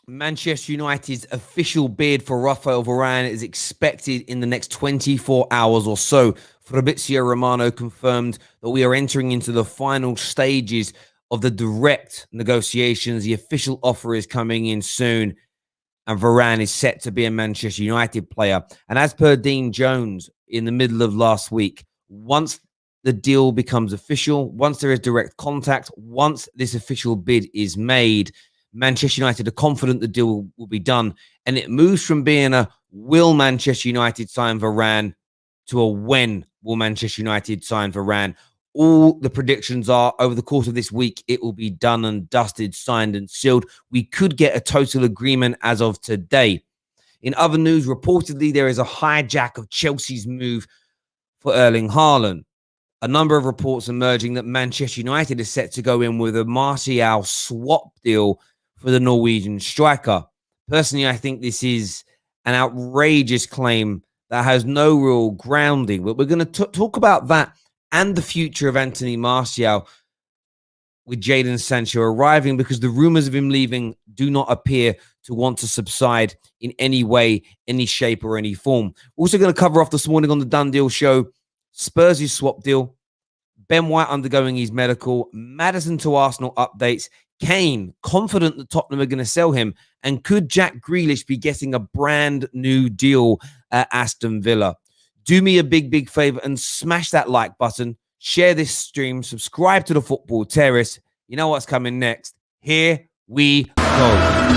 Manchester United's official bid for Raphael Varane is expected in the next 24 hours or so. Fabrizio Romano confirmed that we are entering into the final stages of the direct negotiations. The official offer is coming in soon, and Varane is set to be a Manchester United player. And as per Dean Jones in the middle of last week, once the deal becomes official, once there is direct contact, once this official bid is made, Manchester United are confident the deal will be done, and it moves from being a will Manchester United sign Varane to a when will Manchester United sign Varane. All the predictions are over the course of this week, it will be done and dusted, signed and sealed. We could get a total agreement as of today. In other news, reportedly, there is a hijack of Chelsea's move for Erling Haaland. A number of reports emerging that Manchester United is set to go in with a Martial swap deal for the Norwegian striker. Personally, I think this is an outrageous claim that has no real grounding, but we're going to talk about that and the future of Anthony Martial with Jadon Sancho arriving, because the rumors of him leaving do not appear to want to subside in any way, any shape or any form. We're also going to cover off this morning on the Done Deal show, Spurs' swap deal, Ben White undergoing his medical, Maddison to Arsenal updates, Kane confident that Tottenham are going to sell him, and could Jack Grealish be getting a brand new deal at Aston Villa? Do me a big favor and smash that like button, share this stream, subscribe to the Football Terrace. You know what's coming next. Here we go.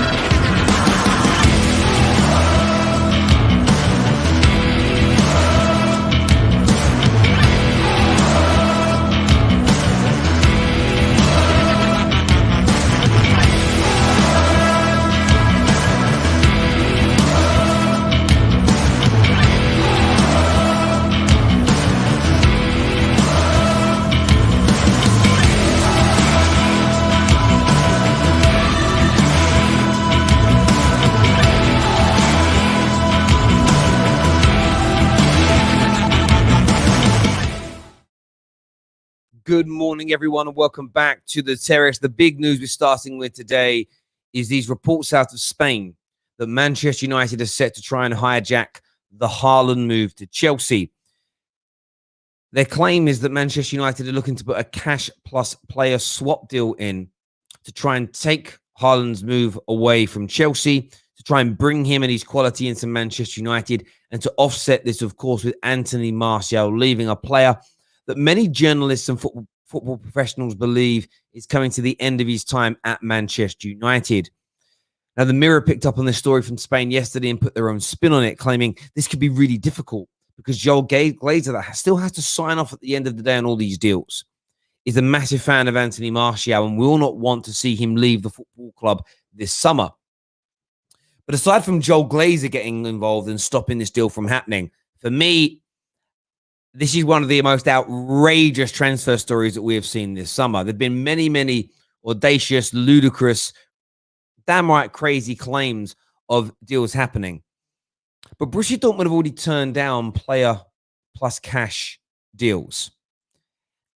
Good morning, everyone, and welcome back to the Terrace. The big news we're starting with today is these reports out of Spain that Manchester United are set to try and hijack the Haaland move to Chelsea. Their claim is that Manchester United are looking to put a cash plus player swap deal in to try and take Haaland's move away from Chelsea, to try and bring him and his quality into Manchester United, and to offset this, of course, with Anthony Martial leaving, a player that many journalists and football professionals believe is coming to the end of his time at Manchester United. Now, the Mirror picked up on this story from Spain yesterday and put their own spin on it, claiming this could be really difficult because Joel Glazer, that still has to sign off at the end of the day on all these deals, is a massive fan of Anthony Martial and will not want to see him leave the football club this summer. But aside from Joel Glazer getting involved and stopping this deal from happening, for me, this is one of the most outrageous transfer stories that we have seen this summer. There have been many audacious, ludicrous, downright crazy claims of deals happening. But Borussia Dortmund have already turned down player plus cash deals.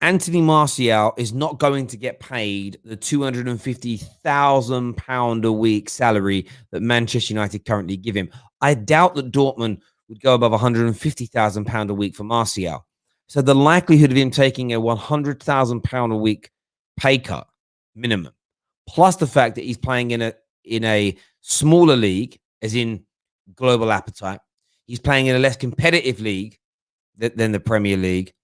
Anthony Martial is not going to get paid the £250,000 a week salary that Manchester United currently give him. I doubt that Dortmund would go above £150,000 a week for Martial. So the likelihood of him taking a £100,000 a week pay cut minimum, plus the fact that he's playing in a smaller league, as in global appetite, he's playing in a less competitive league than the Premier League.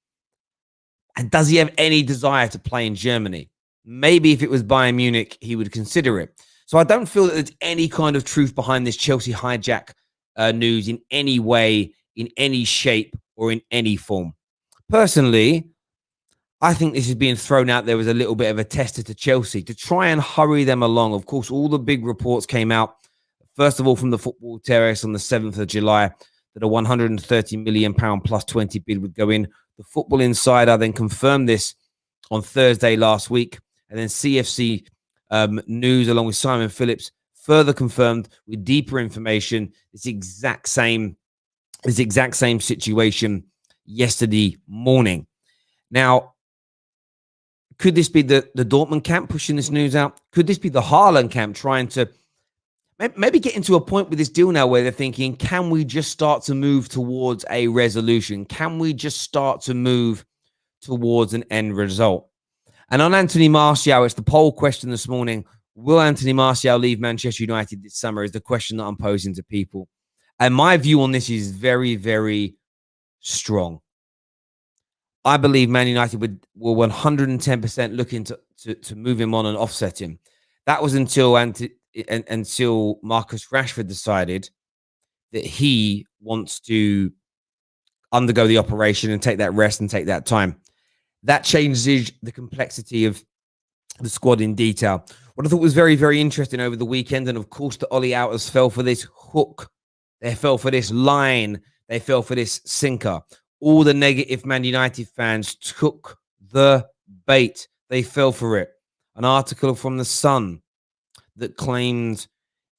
And does he have any desire to play in Germany? Maybe if it was Bayern Munich, he would consider it. So I don't feel that there's any kind of truth behind this Chelsea hijack news in any way, in any shape, or in any form. Personally, I think this is being thrown out there as a little bit of a tester to Chelsea to try and hurry them along. Of course, all the big reports came out, first of all, from the Football Terrace on the 7th of July, that a £130 million plus 20 bid would go in. The Football Insider then confirmed this on Thursday last week. And then CFC News, along with Simon Phillips, further confirmed with deeper information this exact same situation yesterday morning. Now, could this be the Dortmund camp pushing this news out? Could this be the Haaland camp trying to maybe getting to a point with this deal now where they're thinking, can we just start to move towards a resolution? Can we just start to move towards an end result? And on Anthony Martial, it's the poll question this morning. Will Anthony Martial leave Manchester United this summer is the question that I'm posing to people. And my view on this is very, very strong. I believe Man United will 110% look into to move him on and offset him. That was until Marcus Rashford decided that he wants to undergo the operation and take that rest and take that time. That changes the complexity of the squad in detail. What I thought was very, very interesting over the weekend, and of course the Ollie Outers fell for this hook. They fell for this line. They fell for this sinker. All the negative Man United fans took the bait. They fell for it. An article from The Sun that claimed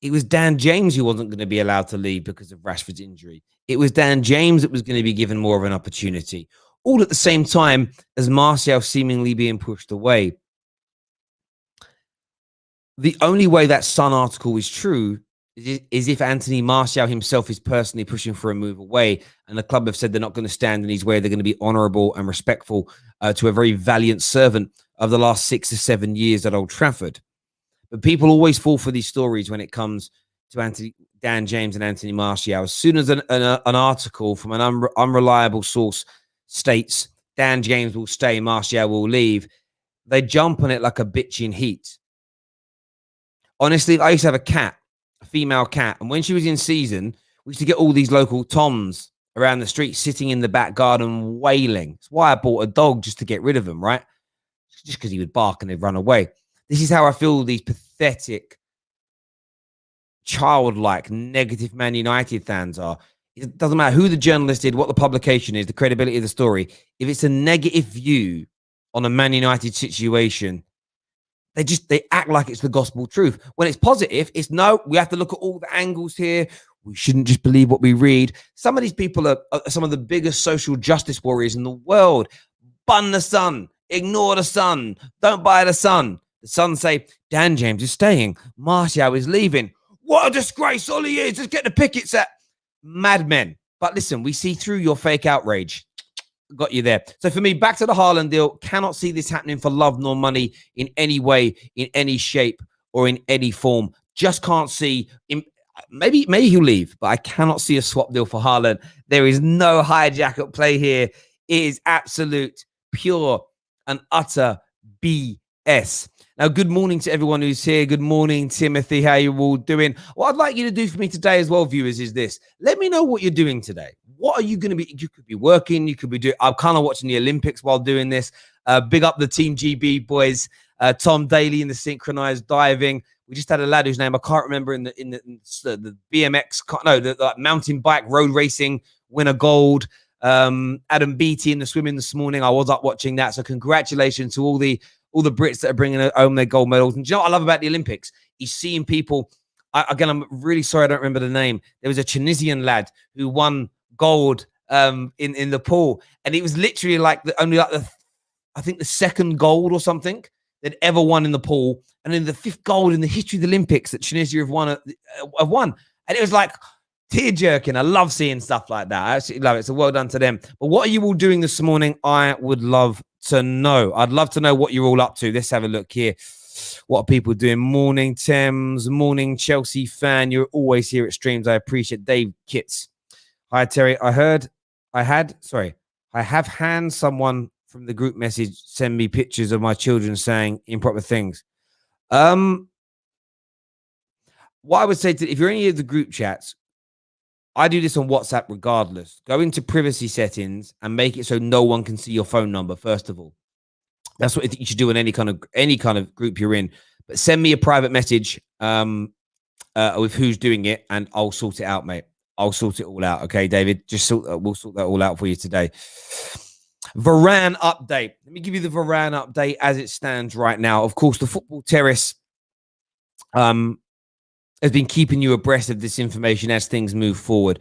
it was Dan James who wasn't going to be allowed to leave because of Rashford's injury. It was Dan James that was going to be given more of an opportunity. All at the same time as Martial seemingly being pushed away. The only way that Sun article is true is if Anthony Martial himself is personally pushing for a move away, and the club have said they're not going to stand in his way. They're going to be honourable and respectful to a very valiant servant of the last 6 or 7 years at Old Trafford. But people always fall for these stories when it comes to Dan James and Anthony Martial. As soon as an article from an unreliable source states Dan James will stay, Martial will leave, they jump on it like a bitch in heat. Honestly, I used to have a female cat, and when she was in season, we used to get all these local toms around the street sitting in the back garden wailing. That's why I bought a dog, just to get rid of him, right? Just because he would bark and they'd run away. This is how I feel these pathetic, childlike, negative Man United fans are. It doesn't matter who the journalist is, what the publication is, the credibility of the story. If it's a negative view on a Man United situation, they act like it's the gospel truth. When it's positive, it's no, we have to look at all the angles here. We shouldn't just believe what we read. Some of these people are some of the biggest social justice warriors in the world. Bun the Sun. Ignore the Sun. Don't buy the Sun. The Sun say, Dan James is staying. Martial is leaving. What a disgrace. All he is. Just get the pickets at madmen. But listen, we see through your fake outrage. Got you there. So for me, back to the Haaland deal. Cannot see this happening for love nor money in any way, in any shape, or in any form. Just can't see him. Maybe he'll leave, but I cannot see a swap deal for Haaland. There is no hijack at play here. It is absolute, pure, and utter BS. Now, good morning to everyone who's here. Good morning, Timothy. How you all doing? What I'd like you to do for me today as well, viewers, is this. Let me know what you're doing today. What are you going to be? You could be working. You could be doing. I'm kind of watching the Olympics while doing this. Big up the Team GB boys. Tom Daly in the synchronized diving. We just had a lad whose name I can't remember in the BMX. No, the mountain bike road racing winner gold. Adam Beattie in the swimming this morning. I was up watching that. So congratulations to all the Brits that are bringing home their gold medals. And do you know what I love about the Olympics? Is seeing people. Again, I'm really sorry I don't remember the name. There was a Tunisian lad who won gold in the pool, and it was literally like I think the second gold or something they'd ever won in the pool, and then the 5th gold in the history of the Olympics that Tunisia have won. And it was like tear jerking. I love seeing stuff like that. I absolutely love it. So well done to them. But what are you all doing this morning? I would love to know. I'd love to know what you're all up to. Let's have a look here. What are people doing? Morning, Thames. Morning, Chelsea fan. You're always here at streams. I appreciate Dave Kitts. Hi, Terry. I have had someone from the group message send me pictures of my children saying improper things. What I would say if you're in any of the group chats, I do this on WhatsApp regardless. Go into privacy settings and make it so no one can see your phone number, first of all. That's what you should do in any kind of group you're in. But send me a private message with who's doing it, and I'll sort it out, mate. I'll sort it all out. Okay, David? We'll sort that all out for you today. Varane update. Let me give you the Varane update as it stands right now. Of course, the Football Terrace has been keeping you abreast of this information as things move forward.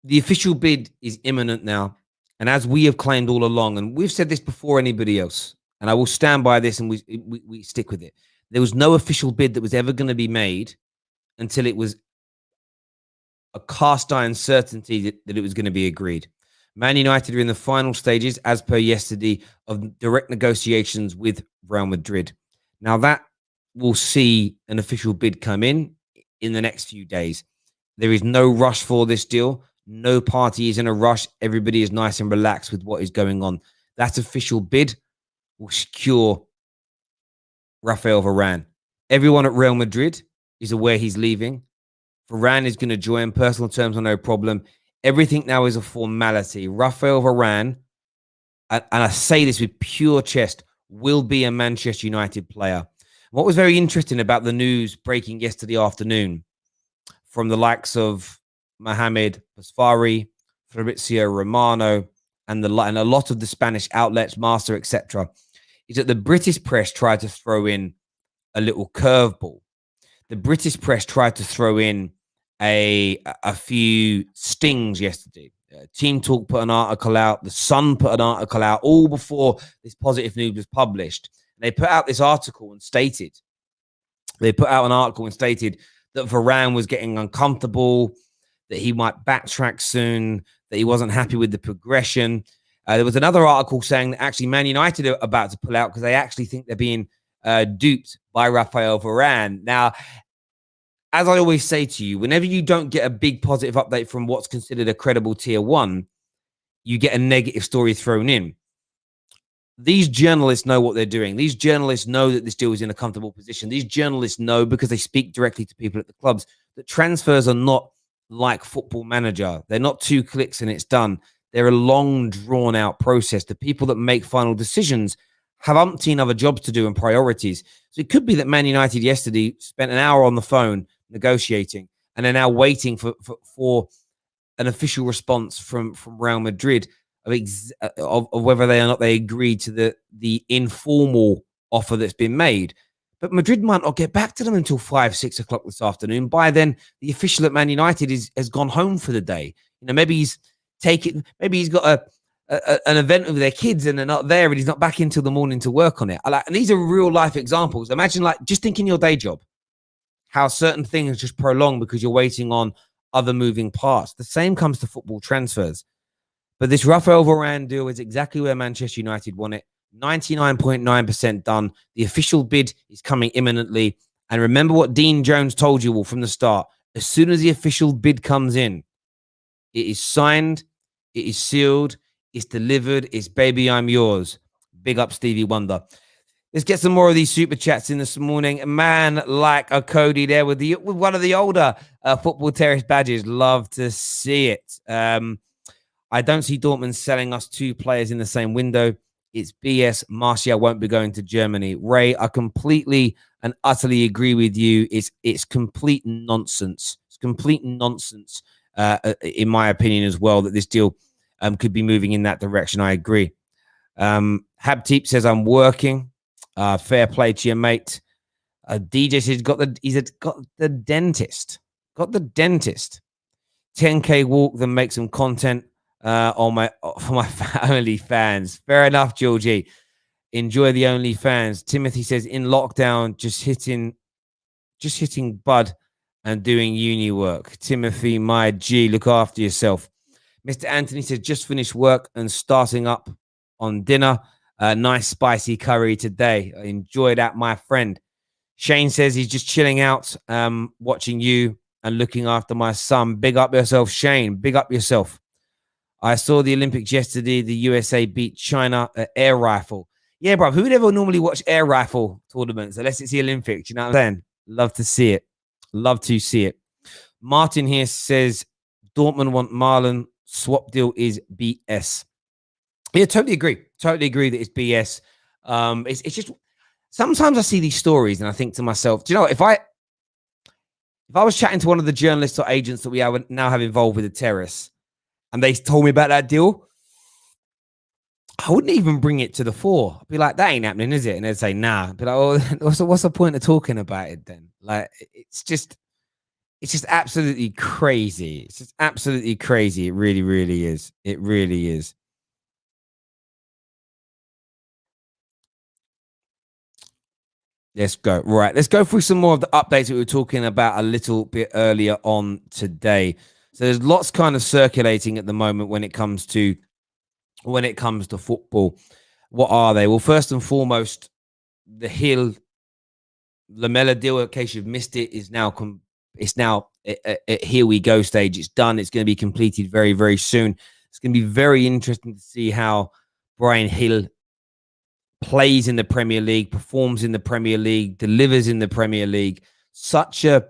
The official bid is imminent now. And as we have claimed all along, and we've said this before anybody else, and I will stand by this and we stick with it. There was no official bid that was ever going to be made until it was a cast iron certainty that it was going to be agreed. Man United are in the final stages, as per yesterday, of direct negotiations with Real Madrid. Now, that will see an official bid come in the next few days. There is no rush for this deal. No party is in a rush. Everybody is nice and relaxed with what is going on. That official bid will secure Raphael Varane. Everyone at Real Madrid is aware he's leaving. Varane is going to join. Personal terms are no problem. Everything now is a formality. Raphael Varane, and I say this with pure chest, will be a Manchester United player. What was very interesting about the news breaking yesterday afternoon from the likes of Mohamed Pasfari, Fabrizio Romano, and a lot of the Spanish outlets, Master, etc., is that the British press tried to throw in a little curveball. The British press tried to throw in a few stings yesterday. Team Talk put an article out. The Sun put an article out all before this positive news was published. They put out this article and stated, that Varane was getting uncomfortable, that he might backtrack soon, that he wasn't happy with the progression. There was another article saying that actually Man United are about to pull out because they actually think they're being duped by Raphael Varane. Now, as I always say to you, whenever you don't get a big positive update from what's considered a credible tier one, you get a negative story thrown in. These journalists know what they're doing. These journalists know that this deal is in a comfortable position. These journalists know, because they speak directly to people at the clubs, that transfers are not like Football Manager. They're not 2 clicks and it's done. They're a long, drawn-out process. The people that make final decisions have umpteen other jobs to do and priorities. So it could be that Man United yesterday spent an hour on the phone negotiating, and they're now waiting for an official response from Real Madrid of whether they or not they agreed to the informal offer that's been made. But Madrid might not get back to them until 5, 6 o'clock this afternoon. By then, the official at Man United has gone home for the day. You know, maybe he's got an event with their kids and they're not there, and he's not back until the morning to work on it. And these are real life examples. Imagine, just think in your day job, how certain things just prolong because you're waiting on other moving parts. The same comes to football transfers. But this Raphael Varane deal is exactly where Manchester United want it. 99.9% done. The official bid is coming imminently. And remember what Dean Jones told you all from the start. As soon as the official bid comes in, it is signed, it is sealed, it's delivered, it's baby, I'm yours. Big up Stevie Wonder. Let's get some more of these super chats in this morning. A man like a Coty there with one of the older Football Terrace badges. Love to see it. I don't see Dortmund selling us 2 players in the same window. It's BS. Martial won't be going to Germany. Ray, I completely and utterly agree with you. It's complete nonsense. It's complete nonsense, in my opinion, as well, that this deal could be moving in that direction. I agree. Habteep says, I'm working. Fair play to your mate. DJ says he's got the dentist. Got the dentist. 10K walk, then make some content for my OnlyFans. Fair enough, Georgie. Enjoy the OnlyFans. Timothy says in lockdown, just hitting bud and doing uni work. Timothy, my G, look after yourself. Mr. Anthony says just finished work and starting up on dinner. Nice spicy curry today. I enjoy that, my friend. Shane says he's just chilling out, watching you and looking after my son. Big up yourself, Shane. Big up yourself. I saw the Olympics yesterday. The USA beat China at air rifle. Yeah, bro. Who would ever normally watch air rifle tournaments unless it's the Olympics? You know what I'm saying? Love to see it. Love to see it. Martin here says Dortmund want Marlon. Swap deal is BS. Yeah, totally agree. Totally agree that it's BS. It's just sometimes I see these stories and I think to myself, do you know what, if I was chatting to one of the journalists or agents that we now have involved with the terrace and they told me about that deal, I wouldn't even bring it to the fore. I'd be like, that ain't happening, is it? And they'd say, nah. I'd be like, oh, what's the point of talking about it then? Like, it's just absolutely crazy. It's just absolutely crazy. It really, really is. It really is. Let's go. Right. Let's go through some more of the updates that we were talking about a little bit earlier on today. So there's lots kind of circulating at the moment when it comes to football. What are they? Well, first and foremost, the Hill Lamella deal, in case you've missed it, is now at here we go stage. It's done. It's going to be completed very, very soon. It's going to be very interesting to see how Bryan Hill plays in the Premier League, performs in the Premier League, delivers in the Premier League. Such a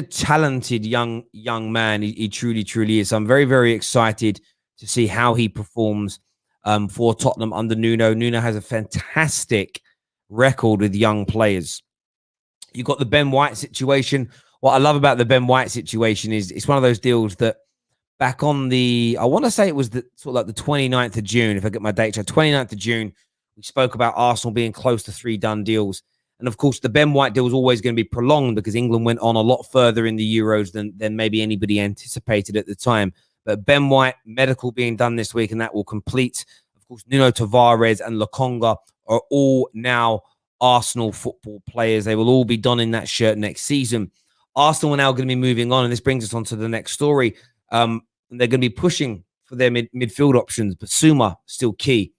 talented young man. He truly, truly is. I'm very, very excited to see how he performs for Tottenham under Nuno. Nuno has a fantastic record with young players. You've got the Ben White situation. What I love about the Ben White situation is it's one of those deals that back on I want to say it was sort of like the 29th of June, if I get my date right, 29th of June, we spoke about Arsenal being close to 3 done deals. And of course, the Ben White deal was always going to be prolonged because England went on a lot further in the Euros than maybe anybody anticipated at the time. But Ben White, medical being done this week, and that will complete. Of course, Nuno Tavares and Lokonga are all now Arsenal football players. They will all be donning that shirt next season. Arsenal are now going to be moving on, and this brings us on to the next story. They're going to be pushing for their midfield options. Basuma, still key.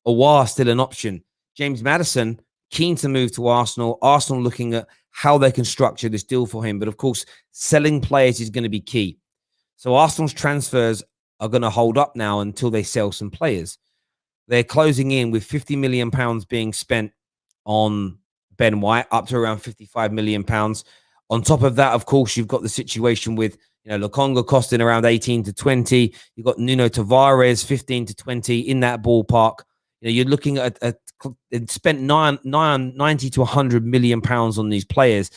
Awar, still an option. James Maddison, keen to move to Arsenal. Arsenal looking at how they can structure this deal for him. But of course, selling players is going to be key. So Arsenal's transfers are going to hold up now until they sell some players. They're closing in with £50 million being spent on Ben White, up to around £55 million. On top of that, of course, you've got the situation with Lokonga costing around 18 to 20. You've got Nuno Tavares 15 to 20 in that ballpark. You're looking at it spent 90 to 100 million pounds on these players.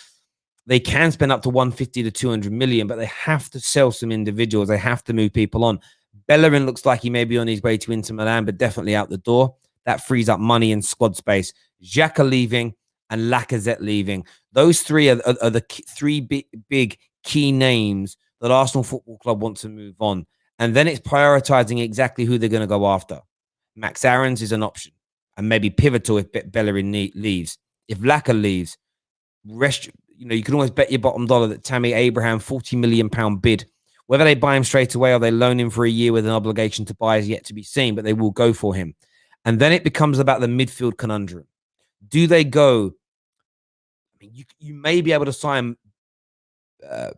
They can spend up to 150 to 200 million, but they have to sell some individuals. They have to move people on. Bellerin looks like he may be on his way to Inter Milan, but definitely out the door. That frees up money and squad space. Xhaka leaving and Lacazette leaving. Those three are the three big key names that Arsenal Football Club want to move on. And then it's prioritizing exactly who they're going to go after. Max Aarons is an option and maybe pivotal if Bellerin leaves. If Laka leaves, you can always bet your bottom dollar that Tammy Abraham, £40 million bid. Whether they buy him straight away or they loan him for a year with an obligation to buy is yet to be seen, but they will go for him. And then it becomes about the midfield conundrum. Do they go? I mean, you may be able to sign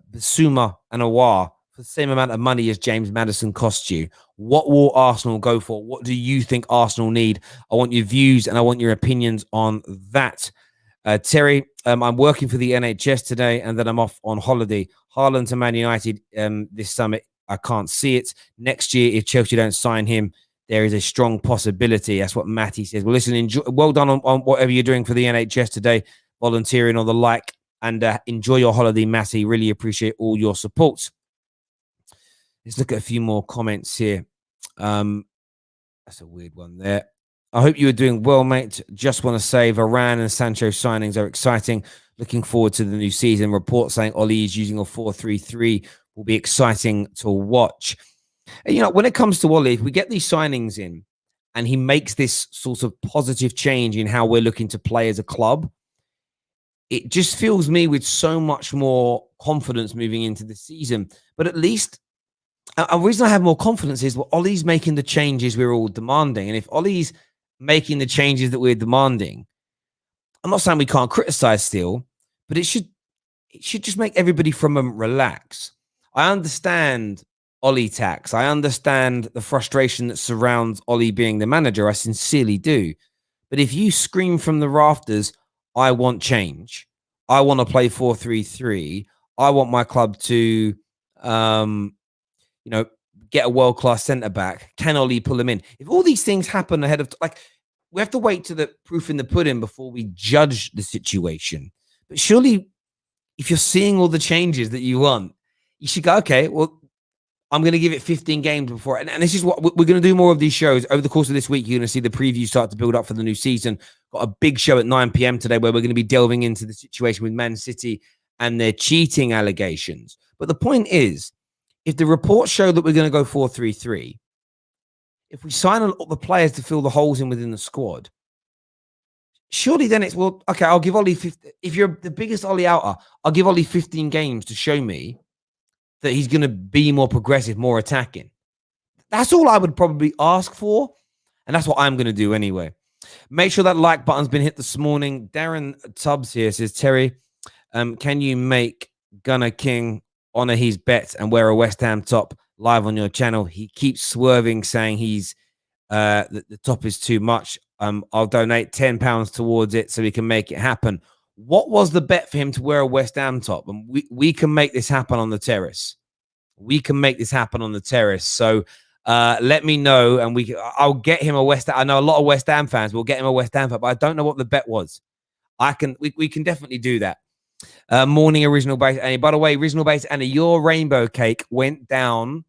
Basuma and Awar for the same amount of money as James Maddison costs you. What will Arsenal go for? What do you think Arsenal need? I want your views and I want your opinions on that. Terry, I'm working for the NHS today and then I'm off on holiday. Haaland to Man United this summer. I can't see it. Next year, if Chelsea don't sign him, there is a strong possibility. That's what Matty says. Well, listen, well done on whatever you're doing for the NHS today, volunteering or the like, and enjoy your holiday, Matty. Really appreciate all your support. Let's look at a few more comments here. That's a weird one there. I hope you are doing well, mate. Just want to say Varane and Sancho signings are exciting. Looking forward to the new season. Report saying Ollie is using a 4-3-3 will be exciting to watch. And, when it comes to Ollie, if we get these signings in and he makes this sort of positive change in how we're looking to play as a club, it just fills me with so much more confidence moving into the season. But at least a reason I have more confidence is, well, Ollie's making the changes we're all demanding. And if Ollie's making the changes that we're demanding, I'm not saying we can't criticize still, but it should just make everybody from them relax. I understand Ollie tax. I understand the frustration that surrounds Ollie being the manager. I sincerely do. But if you scream from the rafters, I want change. I want to play 4-3-3. I want my club to, get a world-class centre-back. Can Ollie pull him in? If all these things happen ahead of, we have to wait to the proof in the pudding before we judge the situation. But surely, if you're seeing all the changes that you want, you should go, okay, well, I'm going to give it 15 games before. And this is what we're going to do more of these shows. Over the course of this week, you're going to see the preview start to build up for the new season. Got a big show at 9 p.m. today where we're going to be delving into the situation with Man City and their cheating allegations. But the point is, if the reports show that we're going to go 4-3-3, if we sign the players to fill the holes in within the squad, Surely then it's, well, okay, I'll give Ollie 50. If you're the biggest Ollie outer, I'll give Ollie 15 games to show me that he's going to be more progressive, more attacking. That's all I would probably ask for. And that's what I'm going to do anyway. Make sure that like button's been hit this morning. Darren Tubbs here says, Terry, can you make Gunner King honor his bets and wear a West Ham top live on your channel? He keeps swerving, saying he's the top is too much. I'll donate £10 towards it so we can make it happen. What was the bet for him to wear a West Ham top? And we can make this happen on the terrace. We can make this happen on the terrace. So let me know, and I'll get him a West Ham. I know a lot of West Ham fans will get him a West Ham top, but I don't know what the bet was. We can definitely do that. Morning, original base. And by the way, original base and your rainbow cake went down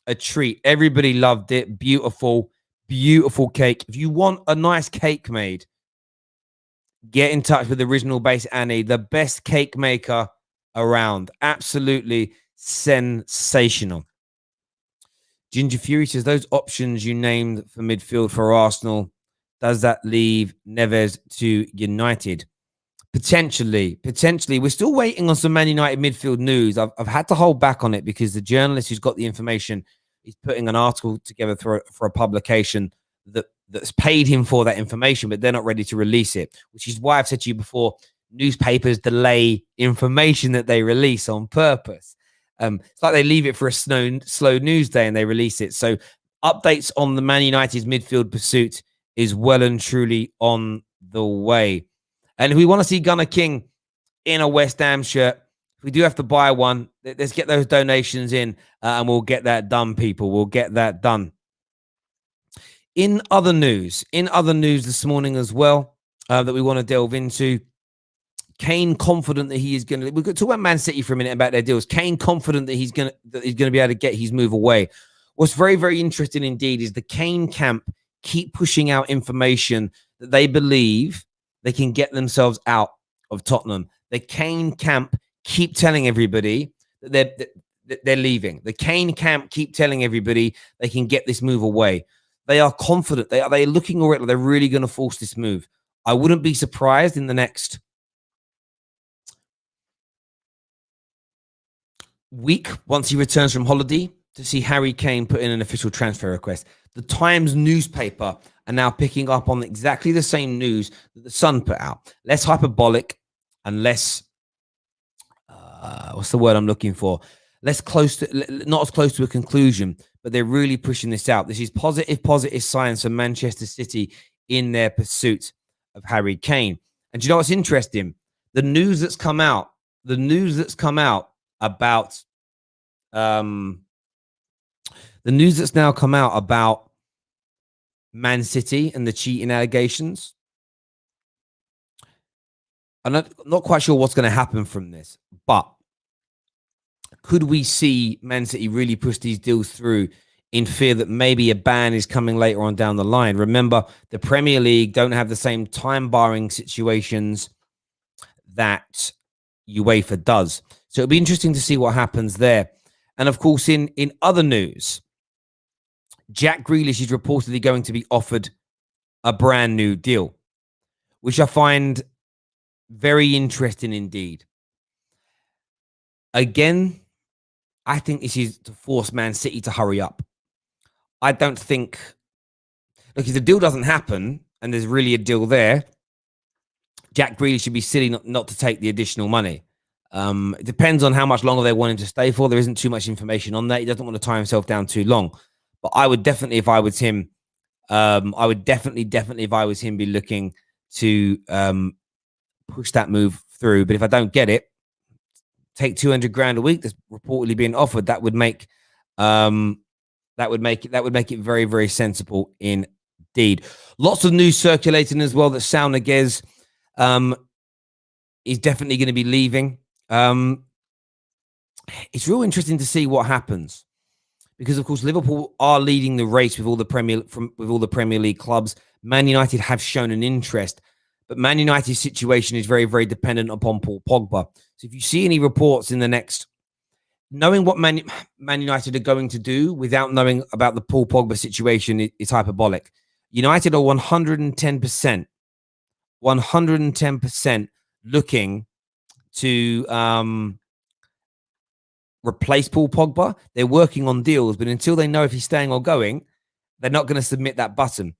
a treat. Everybody loved it. Beautiful, beautiful cake. If you want a nice cake made, get in touch with Original Base Annie, the best cake maker around. Absolutely sensational. Ginger Fury says, those options you named for midfield for Arsenal, does that leave Neves to United? Potentially. We're still waiting on some Man United midfield news. I've had to hold back on it because the journalist who's got the information is putting an article together for a publication that's paid him for that information, but they're not ready to release it, which is why I've said to you before, newspapers delay information that they release on purpose. It's like they leave it for a slow news day and they release it. So updates on the Man United's midfield pursuit is well and truly on the way. And if we want to see Gunner King in a West Ham shirt, if we do have to buy one, let's get those donations in and we'll get that done, people. We'll get that done. In other news this morning as well that we want to delve into, Kane confident that he is going to. We're going to talk about Man City for a minute about their deals. Kane confident that he's going to be able to get his move away. What's very, very interesting indeed is the Kane camp keep pushing out information that they believe they can get themselves out of Tottenham. The Kane camp keep telling everybody that they're leaving. The Kane camp keep telling everybody they can get this move away. They are confident. They're looking already like they're really going to force this move. I wouldn't be surprised in the next week, once he returns from holiday, to see Harry Kane put in an official transfer request. The Times newspaper are now picking up on exactly the same news that the Sun put out. Less hyperbolic and less, what's the word I'm looking for? Not as close to a conclusion, but they're really pushing this out. This is positive signs for Manchester City in their pursuit of Harry Kane. And do you know what's interesting? The news that's come out about the news that's now come out about Man City and the cheating allegations. I'm not quite sure what's going to happen from this, but could we see Man City really push these deals through in fear that maybe a ban is coming later on down the line? Remember, the Premier League don't have the same time barring situations that UEFA does. So it'll be interesting to see what happens there. And of course, in other news, Jack Grealish is reportedly going to be offered a brand new deal, which I find very interesting indeed. Again, I think this is to force Man City to hurry up. I don't think, look, if the deal doesn't happen and there's really a deal there, Jack Grealish should be silly not to take the additional money. It depends on how much longer they want him to stay for. There isn't too much information on that. He doesn't want to tie himself down too long. But I would definitely, if I was him, if I was him, be looking to push that move through. But if I don't get it, take 200 grand a week that's reportedly being offered. That would make it very, very sensible indeed. Lots of news circulating as well that Sal Niguez is definitely going to be leaving. It's real interesting to see what happens because, of course, Liverpool are leading the race with all the Premier League clubs. Man United have shown an interest, but Man United's situation is very, very dependent upon Paul Pogba. So if you see any reports in the next, knowing what Man United are going to do without knowing about the Paul Pogba situation is hyperbolic. United are 110% 110% looking to replace Paul Pogba. They're working on deals, but until they know if he's staying or going, they're not going to submit that button.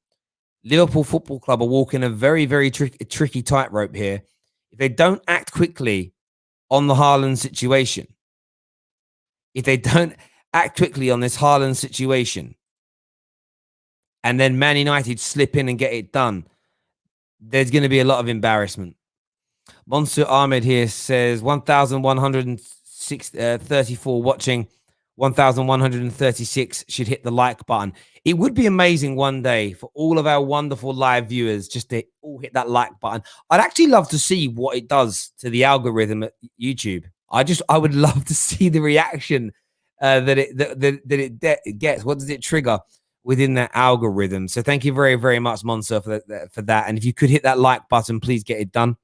Liverpool Football Club are walking a very, very tricky tightrope here. If they don't act quickly on the Haaland situation, if they don't act quickly on this Haaland situation, and then Man United slip in and get it done, there's going to be a lot of embarrassment. Monsieur Ahmed here says 1,134 watching, 1,136 should hit the like button. It would be amazing one day for all of our wonderful live viewers just to all hit that like button. I'd actually love to see what it does to the algorithm at YouTube. I would love to see the reaction that it gets. What does it trigger within that algorithm? So thank you very, very much, Monsieur, for that. And if you could hit that like button, please get it done.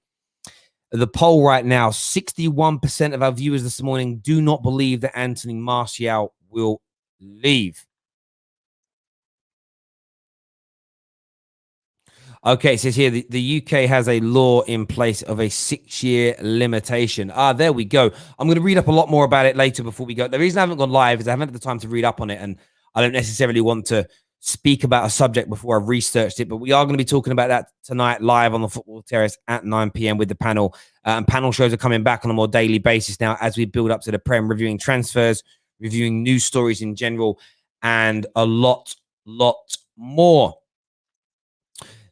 The poll right now, 61% of our viewers this morning do not believe that Anthony Martial will leave. Okay, it says here the UK has a law in place of a 6-year limitation. There we go. I'm going to read up a lot more about it later before we go. The reason I haven't gone live is I haven't had the time to read up on it, and I don't necessarily want to speak about a subject before I've researched it, but we are going to be talking about that tonight live on the Football Terrace at 9 p.m. with the panel. And panel shows are coming back on a more daily basis now as we build up to the Prem, reviewing transfers, reviewing news stories in general, and a lot more.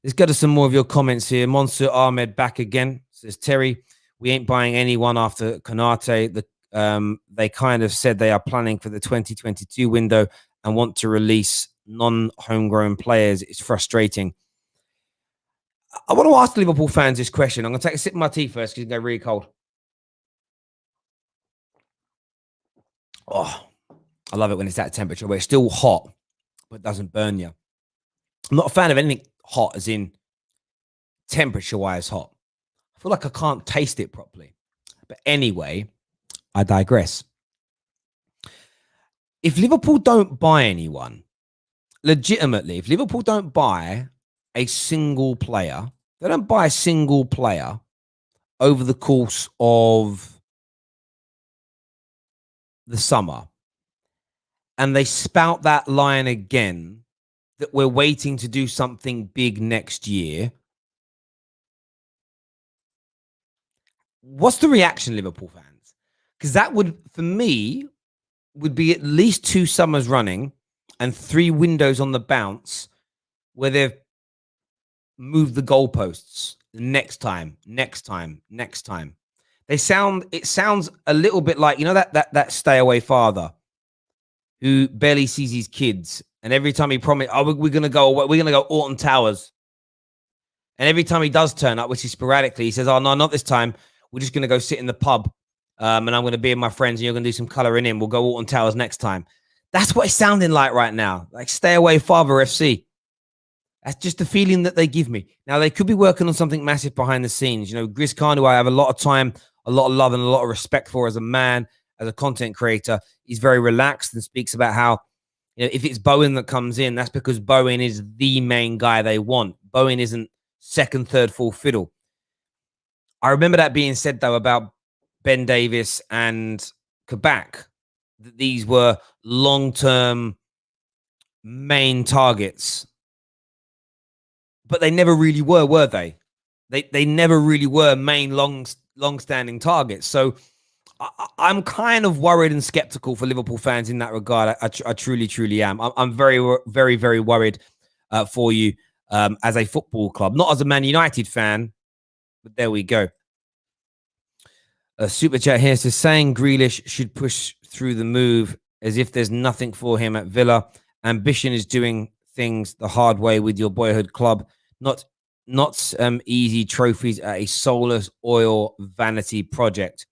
Let's go to some more of your comments here. Monsieur Ahmed back again. Says, Terry, we ain't buying anyone after Konate. They kind of said they are planning for the 2022 window and want to release non-homegrown players. It's frustrating. I want to ask Liverpool fans this question. I'm going to take a sip of my tea first because it's going to go really cold. Oh, I love it when it's that temperature where it's still hot, but doesn't burn you. I'm not a fan of anything hot, as in temperature-wise hot. I feel like I can't taste it properly. But anyway, I digress. If Liverpool don't buy anyone, legitimately, if Liverpool don't buy a single player, they don't buy a single player over the course of the summer, and they spout that line again that we're waiting to do something big next year, what's the reaction, Liverpool fans? Because that would, for me, would be at least 2 summers running and 3 windows on the bounce where they've moved the goalposts next time. It sounds a little bit like, you know, that stay away father who barely sees his kids, and every time he promised, oh, we're gonna go Alton Towers, and every time he does turn up, which is sporadically, he says, oh no, not this time, we're just gonna go sit in the pub, and I'm gonna be with my friends, and you're gonna do some colouring in, we'll go Alton Towers next time. That's what it's sounding like right now, like stay away father FC. That's just the feeling that they give me. Now, they could be working on something massive behind the scenes. You know, Gris Khan, who I have a lot of time, a lot of love, and a lot of respect for as a man, as a content creator, he's very relaxed and speaks about how, you know, if it's Bowen that comes in, that's because Bowen is the main guy they want. Bowen isn't second, third, fourth fiddle. I remember that being said, though, about Ben Davis and Kabak, that these were long-term main targets. But they never really were they? They never really were main long-standing targets. So I'm kind of worried and skeptical for Liverpool fans in that regard. I truly am. I'm very worried for you as a football club, not as a Man United fan. But there we go. A super chat here says, saying Grealish should push through the move as if there's nothing for him at Villa. Ambition is doing things the hard way with your boyhood club. Not easy trophies at a soulless oil vanity project.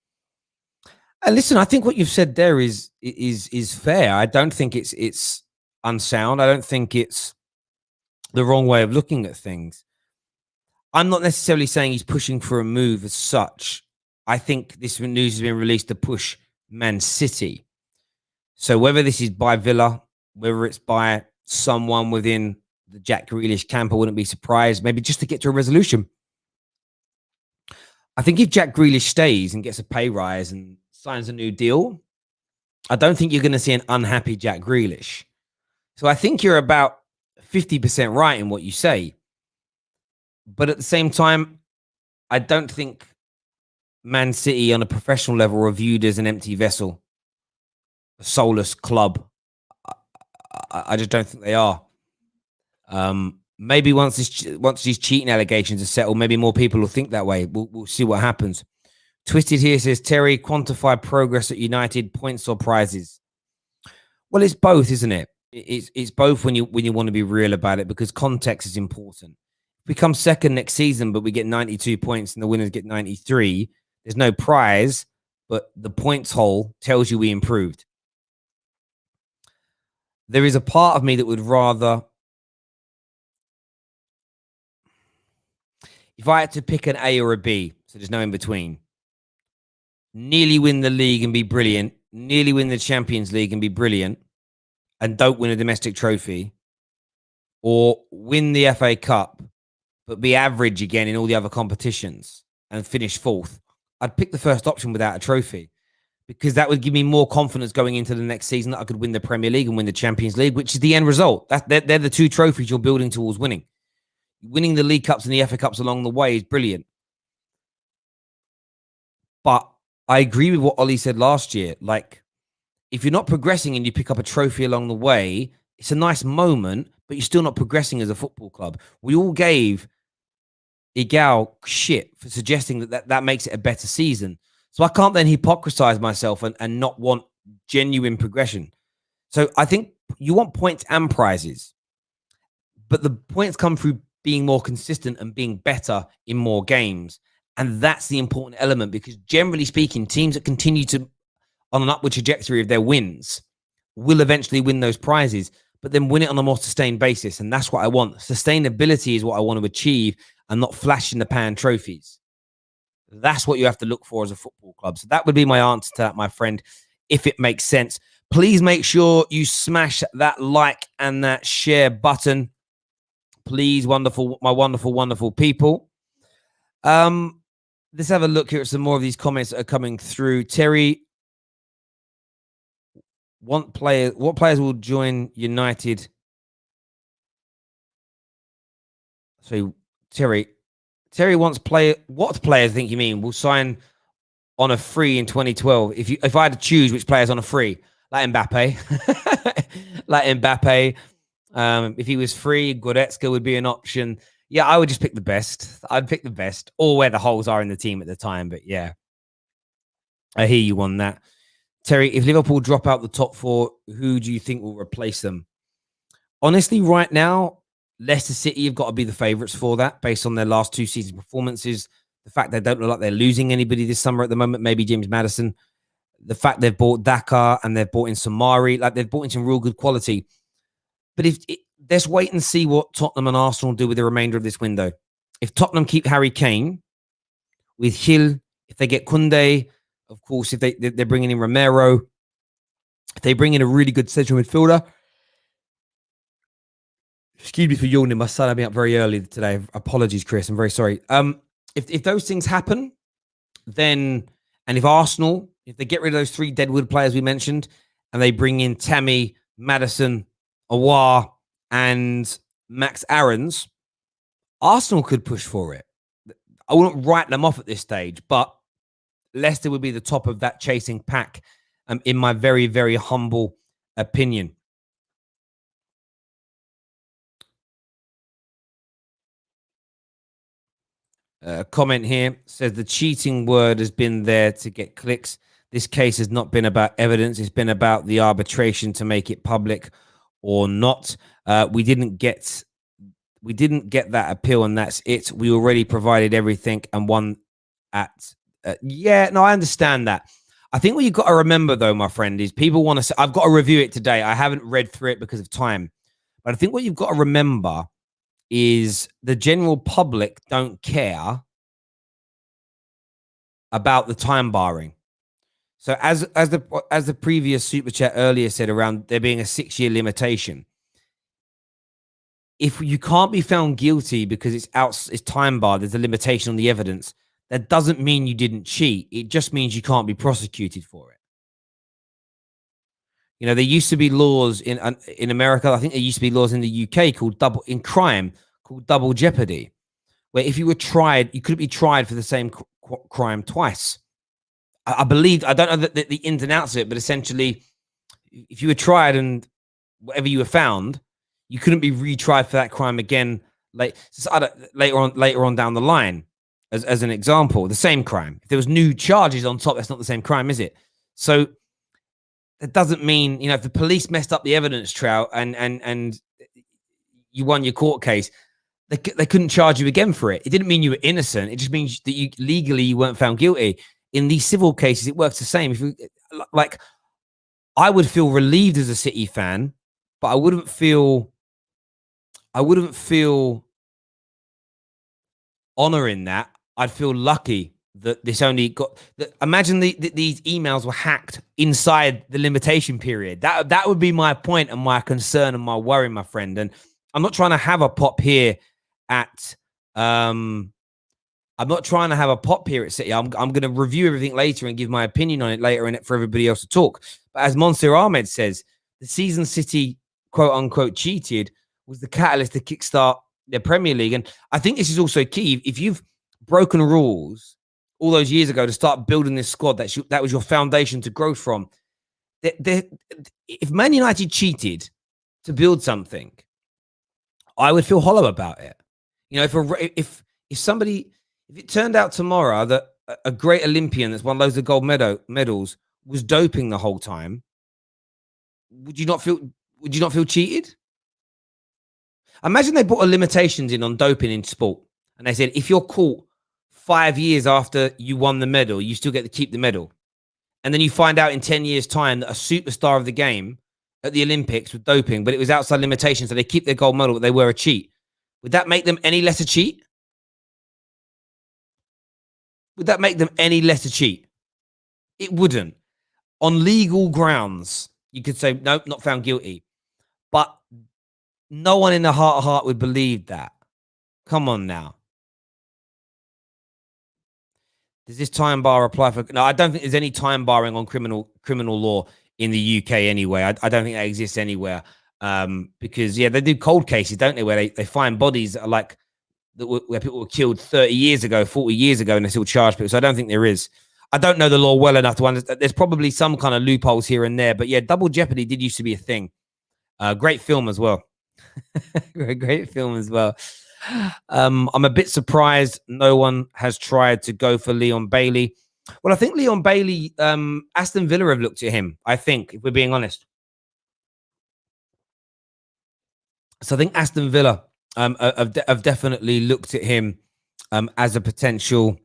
And listen, I think what you've said there is fair. I don't think it's unsound. I don't think it's the wrong way of looking at things. I'm not necessarily saying he's pushing for a move as such. I think this news has been released to push Man City. So whether this is by Villa, whether it's by someone within the Jack Grealish camp, I wouldn't be surprised. Maybe just to get to a resolution. I think if Jack Grealish stays and gets a pay rise and signs a new deal, I don't think you're going to see an unhappy Jack Grealish. So I think you're about 50% right in what you say. But at the same time, I don't think Man City on a professional level are viewed as an empty vessel, a soulless club. I just don't think they are. Maybe once these cheating allegations are settled, maybe more people will think that way. We'll see what happens. Twisted here says, Terry, quantify progress at United, points or prizes. Well, it's both, isn't it? It's both when you want to be real about it, because context is important. If we come second next season, but we get 92 points and the winners get 93, there's no prize, but the points hole tells you we improved. There is a part of me that would rather, if I had to pick an A or a B, so there's no in between, nearly win the league and be brilliant, nearly win the Champions League and be brilliant, and don't win a domestic trophy, or win the FA Cup, but be average again in all the other competitions and finish fourth, I'd pick the first option without a trophy, because that would give me more confidence going into the next season that I could win the Premier League and win the Champions League, which is the end result. They're the two trophies you're building towards winning. Winning the League Cups and the FA Cups along the way is brilliant. But I agree with what Ollie said last year. Like, if you're not progressing and you pick up a trophy along the way, it's a nice moment, but you're still not progressing as a football club. We all gave Igal shit for suggesting that makes it a better season. So I can't then hypocrisize myself and not want genuine progression. So I think you want points and prizes, but the points come through being more consistent and being better in more games. And that's the important element, because generally speaking, teams that continue to on an upward trajectory of their wins will eventually win those prizes, but then win it on a more sustained basis. And that's what I want. Sustainability is what I want to achieve, and not flash in the pan trophies. That's what you have to look for as a football club. So that would be my answer to that, my friend, if it makes sense. Please make sure you smash that like and that share button. Please, wonderful, my wonderful, wonderful people. Let's have a look here at some more of these comments that are coming through. Terry, what players will join United? So Terry wants what players, I think you mean, will sign on a free in 2012? If I had to choose which players on a free, like Mbappe, if he was free, Goretzka would be an option. Yeah, I would just pick the best. I'd pick the best, or where the holes are in the team at the time. But yeah, I hear you on that. Terry, if Liverpool drop out the top four, who do you think will replace them? Honestly, right now, Leicester City have got to be the favourites for that, based on their last two season performances. The fact they don't look like they're losing anybody this summer at the moment, maybe James Maddison. The fact they've bought Dakar and they've bought in Samari, like they've bought in some real good quality. But let's wait and see what Tottenham and Arsenal do with the remainder of this window. If Tottenham keep Harry Kane, with Hill, if they get Koundé, of course, if they're bringing in Romero, if they bring in a really good central midfielder. Excuse me for yawning. My son had me up very early today. Apologies, Chris. I'm very sorry. If those things happen, then, and if Arsenal, if they get rid of those three deadwood players we mentioned, and they bring in Tammy, Maddison, Aouar, and Max Aarons, Arsenal could push for it. I wouldn't write them off at this stage, but Leicester would be the top of that chasing pack, in my very, very humble opinion. Comment here says the cheating word has been there to get clicks. This case has not been about evidence. It's been about the arbitration to make it public or not. We didn't get that appeal, and that's it. We already provided everything and won at. Yeah, no, I understand that. I think what you've got to remember, though, my friend, is people want to say, I've got to review it today. I haven't read through it because of time. But I think what you've got to remember is the general public don't care about the time barring. So as the previous super chat earlier said, around there being a 6-year limitation, if you can't be found guilty because it's time barred, there's a limitation on the evidence, that doesn't mean you didn't cheat. It just means you can't be prosecuted for it. You know, there used to be laws in America. I think there used to be laws in the UK called double jeopardy, where if you were tried, you couldn't be tried for the same crime twice. I believe, I don't know the ins and outs of it, but essentially, if you were tried and whatever you were found, you couldn't be retried for that crime again later on down the line. As an example, the same crime. If there was new charges on top, that's not the same crime, is it? So that doesn't mean, you know, if the police messed up the evidence trail and you won your court case, they couldn't charge you again for it. It didn't mean you were innocent. It just means that you weren't found guilty. In these civil cases, it works the same. If you like, I would feel relieved as a City fan, but I wouldn't feel honor in that. I'd feel lucky that this only got. Imagine these emails were hacked inside the limitation period. That would be my point and my concern and my worry, my friend. And I'm not trying to have a pop here at. I'm not trying to have a pop here at City. I'm going to review everything later and give my opinion on it later, and for everybody else to talk. But as Monsieur Ahmed says, the season City quote unquote cheated was the catalyst to kickstart the Premier League. And I think this is also key. If you've broken rules all those years ago to start building this squad, that was your foundation to grow from. If Man United cheated to build something, I would feel hollow about it. You know, if it turned out tomorrow that a great Olympian that's won loads of gold medals was doping the whole time, would you not feel cheated? Imagine they put limitations in on doping in sport, and they said if you're caught 5 years after you won the medal, you still get to keep the medal. And then you find out in 10 years' time that a superstar of the game at the Olympics with doping, but it was outside limitations, so they keep their gold medal, but they were a cheat. Would that make them any less a cheat? Would that make them any less a cheat? It wouldn't. On legal grounds, you could say, nope, not found guilty. But no one in the heart of heart would believe that. Come on now. Does this time bar apply for... No, I don't think there's any time barring on criminal law in the UK anyway. I don't think that exists anywhere. Because, yeah, they do cold cases, don't they, where they find bodies that are like... where people were killed 30 years ago, 40 years ago, and they still charge people. So I don't think there is. I don't know the law well enough to understand. There's probably some kind of loopholes here and there. But, yeah, double jeopardy did used to be a thing. Great film as well. Great film as well. I'm a bit surprised no one has tried to go for Leon Bailey. Well, I think Leon Bailey, Aston Villa have looked at him, I think, if we're being honest. So I think Aston Villa have definitely looked at him as a potential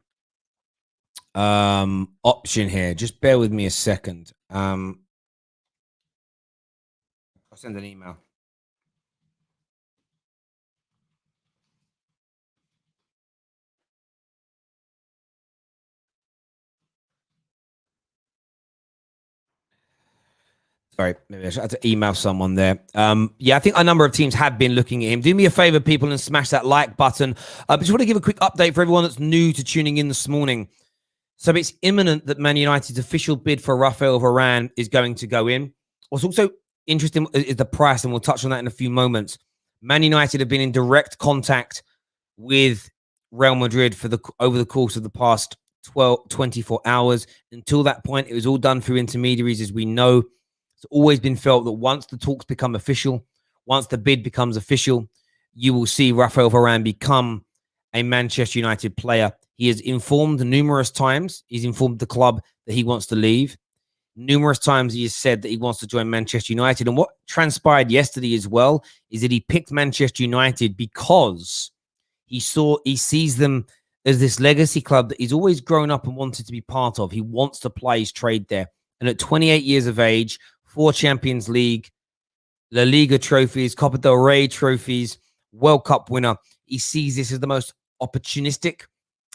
option here. Just bear with me a second. I'll send an email. Sorry, maybe I should have to email someone there. Yeah, I think a number of teams have been looking at him. Do me a favor, people, and smash that like button. I just want to give a quick update for everyone that's new to tuning in this morning. So it's imminent that Man United's official bid for Raphael Varane is going to go in. What's also interesting is the price, and we'll touch on that in a few moments. Man United have been in direct contact with Real Madrid over the course of the past 24 hours. Until that point, it was all done through intermediaries, as we know. It's always been felt that once the talks become official, once the bid becomes official, you will see Raphael Varane become a Manchester United player. He has informed numerous times. He's informed the club that he wants to leave. Numerous times he has said that he wants to join Manchester United. And what transpired yesterday as well is that he picked Manchester United because he sees them as this legacy club that he's always grown up and wanted to be part of. He wants to play his trade there. And at 28 years of age, 4 Champions League, La Liga trophies, Copa del Rey trophies, World Cup winner. He sees this as the most opportunistic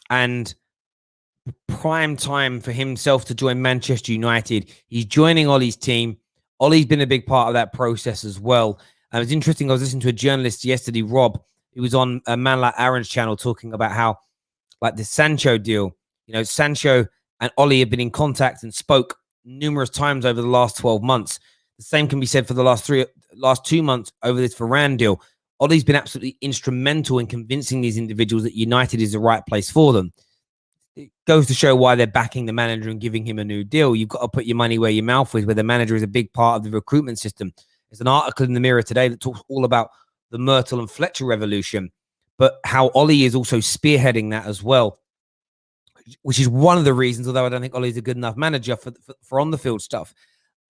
and prime time for himself to join Manchester United. He's joining Ollie's team. Ollie's been a big part of that process as well. And it's interesting. I was listening to a journalist yesterday, Rob, who was on a Man Like Aaron's channel talking about how, like, the Sancho deal You know, Sancho and Ollie have been in contact and spoke numerous times over the last 12 months. The same can be said for the last 2 months over this Varane deal. Ollie's been absolutely instrumental in convincing these individuals that United is the right place for them. It goes to show why they're backing the manager and giving him a new deal. You've got to put your money where your mouth is, where the manager is a big part of the recruitment system. There's an article in the Mirror today that talks all about the Myrtle and Fletcher revolution, but how Ollie is also spearheading that as well, which is one of the reasons, although I don't think Ollie's a good enough manager for on the field stuff,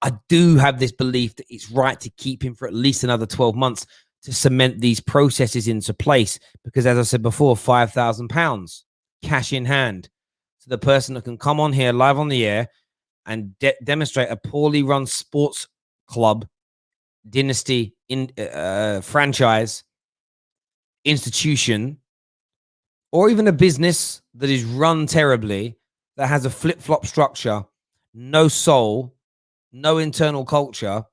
I do have this belief that it's right to keep him for at least another 12 months to cement these processes into place. Because as I said before, £5,000 cash in hand to the person that can come on here live on the air and demonstrate a poorly run sports club, dynasty, franchise, institution, or even a business that is run terribly, that has a flip-flop structure, no soul, no internal culture,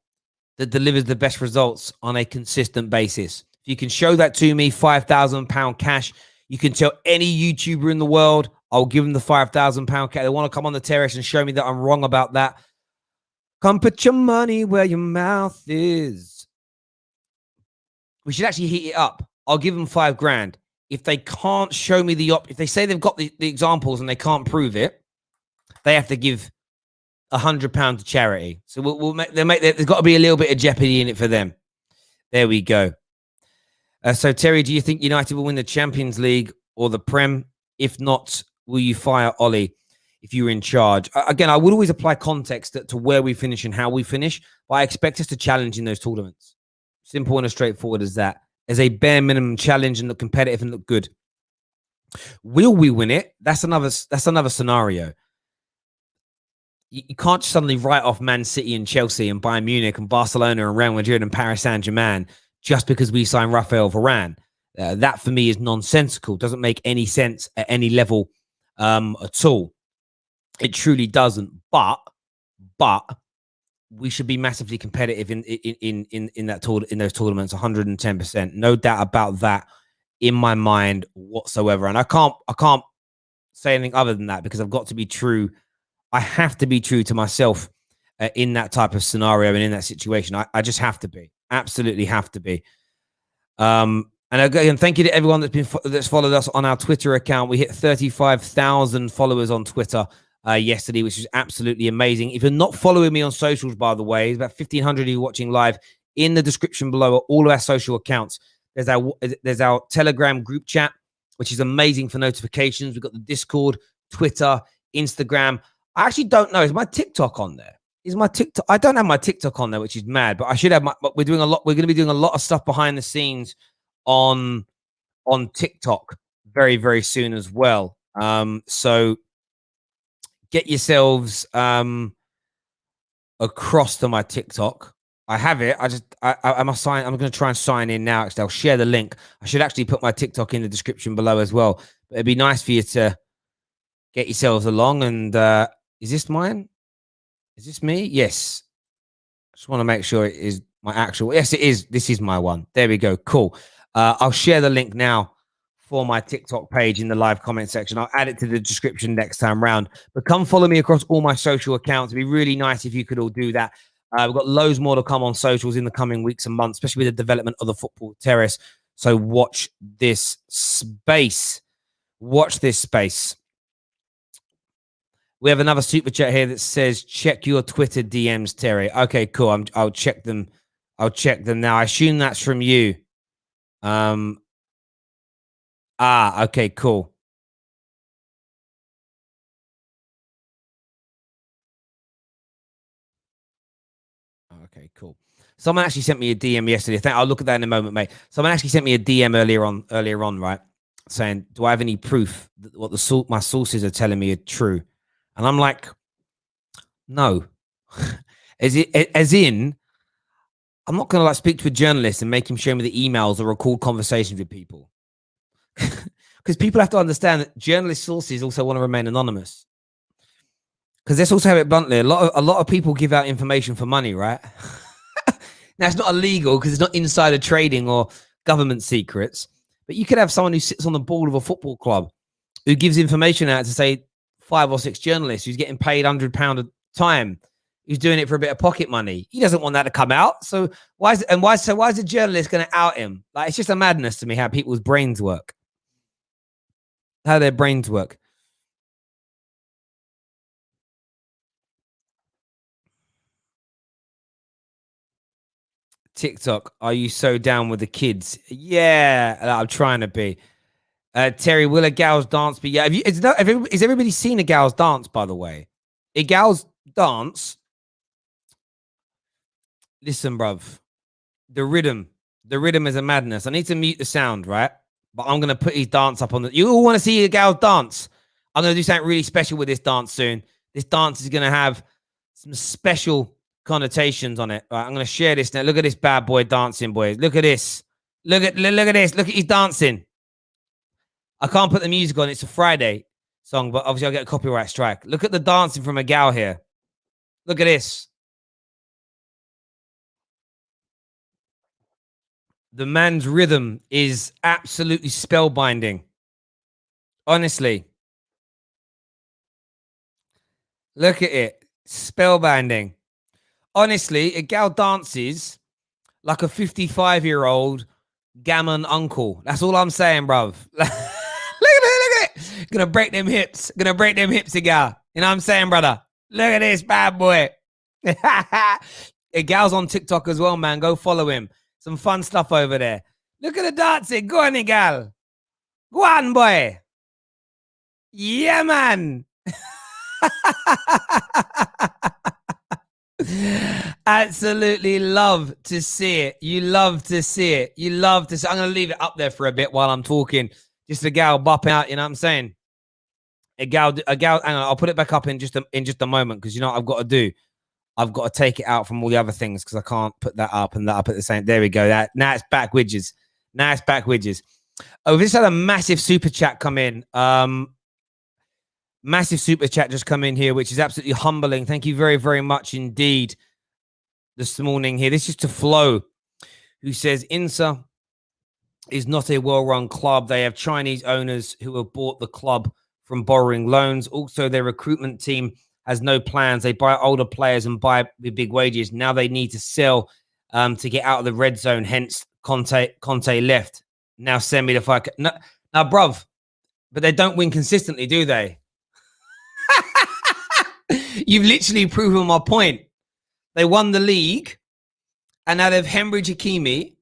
that delivers the best results on a consistent basis. If you can show that to me, £5,000 cash, you can tell any YouTuber in the world, I'll give them the £5,000 cash. They want to come on the terrace and show me that I'm wrong about that. Come put your money where your mouth is. We should actually heat it up. I'll give them $5,000. If they can't show me if they say they've got the examples and they can't prove it, they have to give £100 to charity. So there's got to be a little bit of jeopardy in it for them. There we go. So Terry, do you think United will win the Champions League or the Prem? If not, will you fire Ollie if you're in charge? Again, I would always apply context to where we finish and how we finish, but I expect us to challenge in those tournaments. Simple and as straightforward as that. As a bare minimum challenge and look competitive and look good. Will we win it? That's another scenario. You can't suddenly write off Man City and Chelsea and Bayern Munich and Barcelona and Real Madrid and Paris Saint-Germain just because we signed Raphael Varane. That for me is nonsensical. Doesn't make any sense at any level at all. It truly doesn't. But we should be massively competitive in those tournaments, 110%. No doubt about that in my mind whatsoever. And I can't say anything other than that because I've got to be true. I have to be true to myself in that type of scenario and in that situation. I just have to be. Absolutely have to be. And again, thank you to everyone that's followed us on our Twitter account. We hit 35,000 followers on Twitter yesterday, which is absolutely amazing. If you're not following me on socials, by the way, it's about 1,500 of you watching live. In the description below are all of our social accounts. There's our Telegram group chat, which is amazing for notifications. We've got the Discord, Twitter, Instagram. I actually don't know. Is my TikTok on there? Is my TikTok? I don't have my TikTok on there, which is mad. But I should have my. But we're doing a lot. We're going to be doing a lot of stuff behind the scenes on TikTok very, very soon as well. So get yourselves across to my TikTok. I have it. I must sign. I'm going to try and sign in now. Actually, I'll share the link. I should actually put my TikTok in the description below as well. But it'd be nice for you to get yourselves along. And is this mine? Is this me? Yes. I just want to make sure it is my actual. Yes, it is. This is my one. There we go. Cool. I'll share the link now for my TikTok page in the live comment section. I'll add it to the description next time round. But come follow me across all my social accounts. It'd be really nice if you could all do that. We've got loads more to come on socials in the coming weeks and months, especially with the development of the football terrace. So watch this space. Watch this space. We have another super chat here that says, check your Twitter DMs, Terry. Okay, cool. I'll check them. I'll check them now. I assume that's from you. Okay, cool. Okay, cool. Someone actually sent me a DM yesterday. I'll look at that in a moment, mate. Someone actually sent me a DM earlier on, right? Saying, do I have any proof that what my sources are telling me are true? And I'm like, no. as in, I'm not going to speak to a journalist and make him show me the emails or record conversations with people. Because people have to understand that journalist sources also want to remain anonymous. Because let's also have it bluntly, a lot of people give out information for money, right? Now, it's not illegal because it's not insider trading or government secrets. But you could have someone who sits on the board of a football club who gives information out to say 5 or 6 journalists who's getting paid £100 a time, who's doing it for a bit of pocket money. He doesn't want that to come out. So why is the journalist going to out him? Like, it's just a madness to me how people's brains work. How their brains work. TikTok, are you so down with the kids? Yeah, I'm trying to be. Terry, will a gal's dance be? Yeah, has everybody seen a gal's dance, by the way? A gal's dance. Listen, bruv. The rhythm is a madness. I need to mute the sound, right? But I'm going to put his dance up on the... You all want to see a gal's dance? I'm going to do something really special with this dance soon. This dance is going to have some special connotations on it. Right, I'm going to share this now. Look at this bad boy dancing, boys. Look at this. Look at this. Look at his dancing. I can't put the music on. It's a Friday song, but obviously I'll get a copyright strike. Look at the dancing from a gal here. Look at this. The man's rhythm is absolutely spellbinding. Honestly. Look at it. Spellbinding. Honestly, a gal dances like a 55-year-old gammon uncle. That's all I'm saying, bruv. Look at it. Gonna break them hips. A gal. You know what I'm saying, brother? Look at this bad boy. A gal's on TikTok as well, man. Go follow him. Some fun stuff over there. Look at the dancing. Go on, gal. Go on, boy. Yeah, man. Absolutely love to see it. You love to see it. You love to see it. I'm going to leave it up there for a bit while I'm talking. Just a gal bopping out, you know what I'm saying? A gal, hang on, I'll put it back up in just a moment, because you know what I've got to do? I've got to take it out from all the other things, because I can't put that up and that up at the same. There we go. Now it's back widgets. Oh, this had a massive super chat come in. Massive super chat just come in here, which is absolutely humbling. Thank you very, very much indeed this morning here. This is to Flo, who says Insa is not a well-run club. They have Chinese owners who have bought the club from borrowing loans. Also, their recruitment team has no plans. They buy older players and buy with big wages. Now they need to sell to get out of the red zone. Hence, Conte left. Now send me the fuck. No, now, bruv, but they don't win consistently, do they? You've literally proven my point. They won the league, and now they've hemorrhaged Hakimi.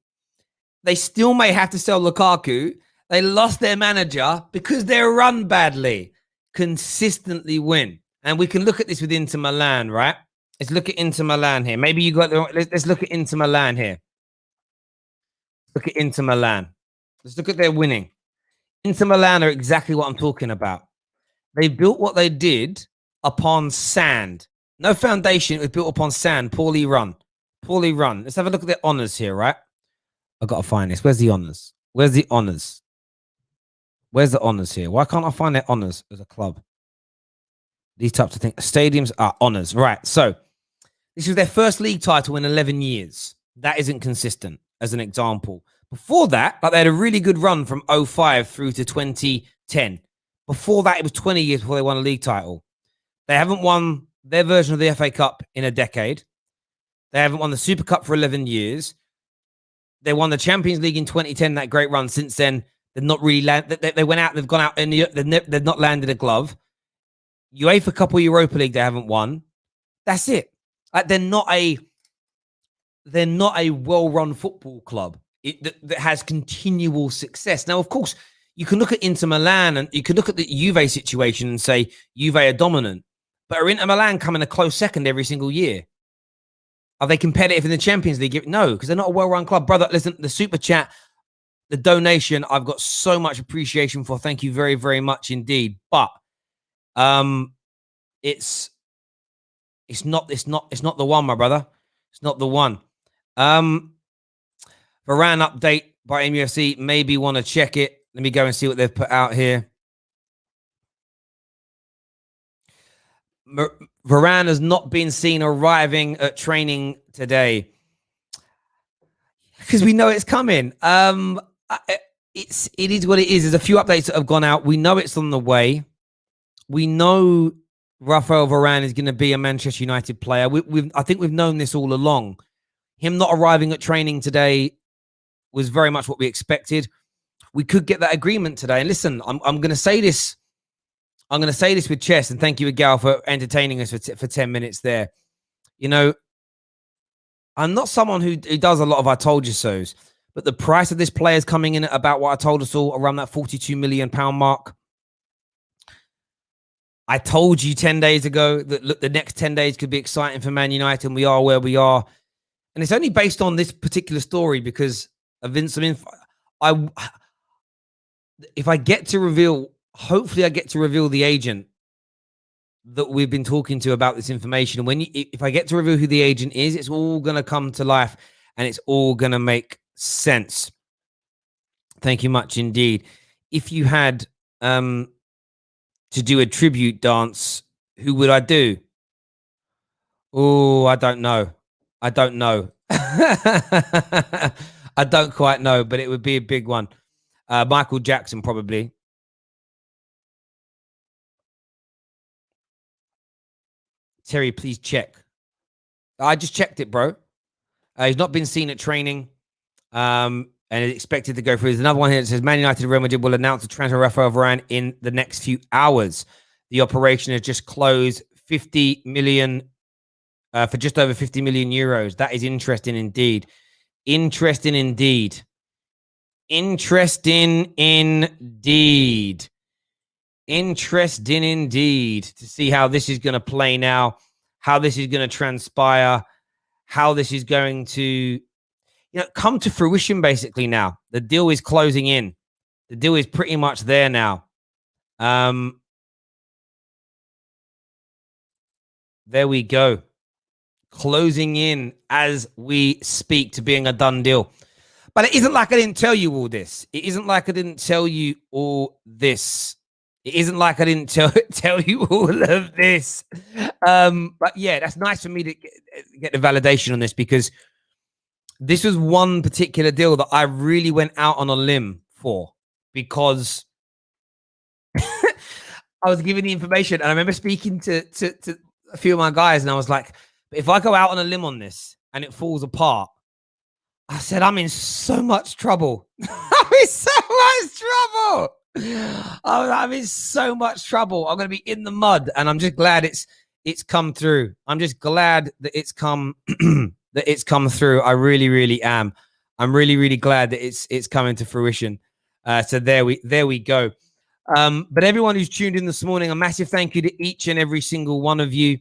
They still may have to sell Lukaku. They lost their manager because they're run badly. Consistently win. And we can look at this with Inter Milan, right? Let's look at Inter Milan here. Maybe you got the... Let's look at Inter Milan here. Look at Inter Milan. Let's look at their winning. Inter Milan are exactly what I'm talking about. They built what they did upon sand. No foundation. It was built upon sand. Poorly run. Let's have a look at their honors here, right? I've got to find this. Where's the honors? Where's the honors here? Why can't I find their honors as a club? These types of things. Stadiums are honors. Right. So this was their first league title in 11 years. That isn't consistent, as an example. Before that, like, they had a really good run from 05 through to 2010. Before that, it was 20 years before they won a league title. They haven't won their version of the FA Cup in a decade. They haven't won the Super Cup for 11 years. They won the Champions League in 2010, that great run. Since then, they've not really landed. They went out, they've gone out, they've not landed a glove. UEFA Cup or Europa League, they haven't won. That's it. Like, they're not a well-run football club that has continual success. Now, of course, you can look at Inter Milan and you can look at the Juve situation and say Juve are dominant. But are Inter Milan coming a close second every single year? Are they competitive in the Champions League? No, because they're not a well-run club. Brother, listen, the super chat, the donation, I've got so much appreciation for. Thank you very, very much indeed. But it's not the one, my brother. It's not the one. Varane update by MUFC. Maybe want to check it. Let me go and see what they've put out here. Varane has not been seen arriving at training today, because we know it's coming. It is what it is. There's a few updates that have gone out. We know it's on the way. we know Raphael Varane is going to be a Manchester United player. I think we've known this all along. Him not arriving at training today was very much what we expected. We could get that agreement today. And listen, I'm going to say this. I'm going to say this with chest, and thank you, Gal, for entertaining us for 10 minutes there. You know, I'm not someone who does a lot of I told you so's, but the price of this player is coming in at about what I told us all, around that £42 million mark. I told you 10 days ago that, look, the next 10 days could be exciting for Man United, and we are where we are. And it's only based on this particular story because of Vincent. If I get to reveal, hopefully I get to reveal the agent that we've been talking to about this information. And if I get to reveal who the agent is, it's all going to come to life and it's all going to make sense. Thank you much indeed. If you had to do a tribute dance, who would I do? Oh, I don't know. I don't know. I don't quite know, but it would be a big one. Michael Jackson, probably. Terry, please check. I just checked it, bro. He's not been seen at training and is expected to go through. There's another one here that says Man United and Real Madrid will announce the transfer of Raphael Varane in the next few hours. The operation has just closed 50 million for just over 50 million euros. That is interesting indeed. Interesting indeed. Interesting indeed. Interesting indeed to see how this is going to play now, how this is going to transpire, how this is going to, come to fruition basically now. The deal is closing in. The deal is pretty much there now. There we go. Closing in as we speak to being a done deal. But it isn't like I didn't tell you all this. It isn't like I didn't tell you all this. It isn't like I didn't tell you all of this. But yeah, that's nice for me to get the validation on this, because this was one particular deal that I really went out on a limb for, because I was given the information. And I remember speaking to a few of my guys, and I was like, if I go out on a limb on this and it falls apart, I said, I'm in so much trouble. I'm in so much trouble. I'm in so much trouble. I'm going to be in the mud, and I'm just glad it's come through. I'm just glad that it's come through. I really, really am. I'm really, really glad that it's coming to fruition. So there we go. But everyone who's tuned in this morning, a massive thank you to each and every single one of you.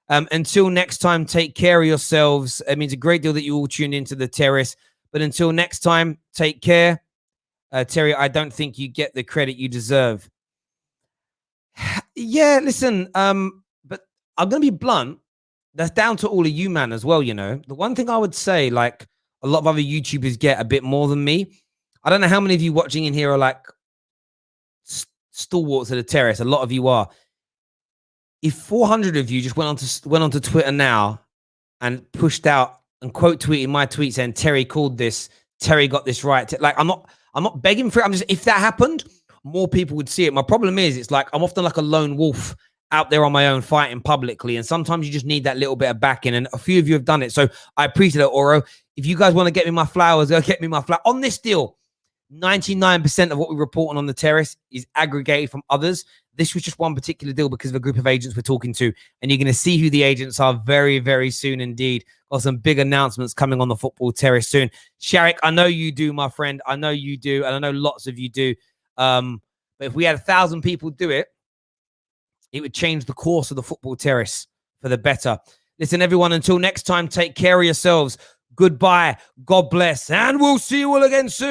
Until next time, take care of yourselves. It means a great deal that you all tuned into the Terrace. But until next time, take care. Terry, I don't think you get the credit you deserve. Yeah, listen, but I'm going to be blunt. That's down to all of you, man, as well, The one thing I would say, like a lot of other YouTubers get a bit more than me. I don't know how many of you watching in here are like stalwarts of the Terrace. A lot of you are. If 400 of you just went onto Twitter now and pushed out and quote tweeted my tweet saying Terry called this, Terry got this right. Like, I'm not begging for it. I'm just, if that happened, more people would see it. My problem is, it's like I'm often like a lone wolf out there on my own fighting publicly, and sometimes you just need that little bit of backing, and a few of you have done it. So I appreciate it, Oro. If you guys want to get me my flowers, go get me my flower. On this deal, 99% of what we report on the Terrace is aggregated from others. This was just one particular deal because of a group of agents we're talking to, and you're going to see who the agents are very, very soon indeed. Got some big announcements coming on the Football Terrace soon. Sharik, I know you do, my friend. I know you do, and I know lots of you do. But if we had 1,000 people do it, it would change the course of the Football Terrace for the better. Listen, everyone, until next time, take care of yourselves. Goodbye. God bless, and we'll see you all again soon.